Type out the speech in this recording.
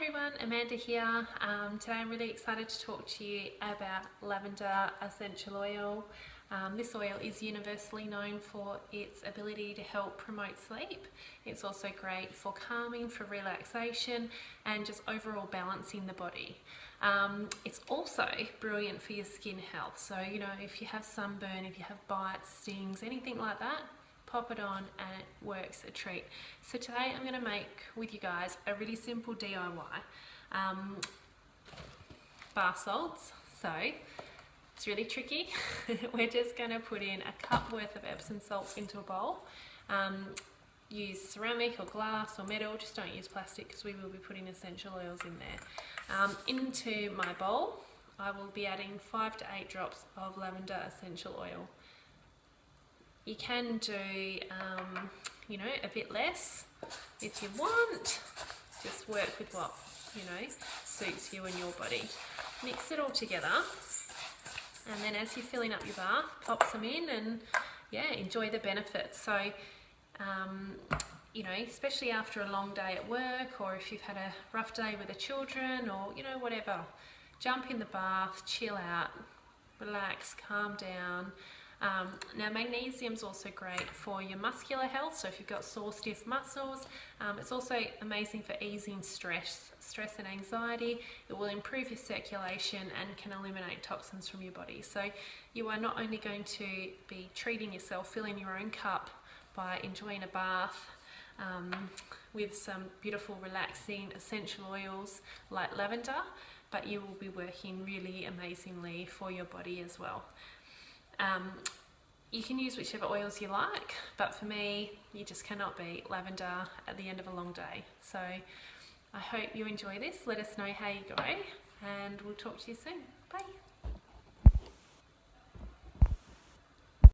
everyone, Amanda here. Today I'm really excited to talk to you about lavender essential oil. This oil is universally known for its ability to help promote sleep. It's also great for calming, for relaxation, and just overall balancing the body. It's also brilliant for your skin health. So, if you have sunburn, if you have bites, stings, anything like that, pop it on and it works a treat. So today I'm going to make with you guys a really simple DIY bar salts. So it's really tricky. We're just going to put in a cup worth of Epsom salts into a bowl. Use ceramic or glass or metal, just don't use plastic because we will be putting essential oils in there. Into my bowl I will be adding 5 to 8 drops of lavender essential oil. You can do, a bit less if you want. Just work with what, suits you and your body. Mix it all together, and then as you're filling up your bath, pop some in and, enjoy the benefits. So, especially after a long day at work, or if you've had a rough day with the children, or, whatever, jump in the bath, chill out, relax, calm down. Now magnesium's also great for your muscular health, so if you've got sore, stiff muscles, it's also amazing for easing stress and anxiety. It will improve your circulation and can eliminate toxins from your body. So you are not only going to be treating yourself, filling your own cup by enjoying a bath with some beautiful relaxing essential oils like lavender, but you will be working really amazingly for your body as well. You can use whichever oils you like, but for me, you just cannot beat lavender at the end of a long day. So I hope you enjoy this. Let us know how you go, and we'll talk to you soon. Bye.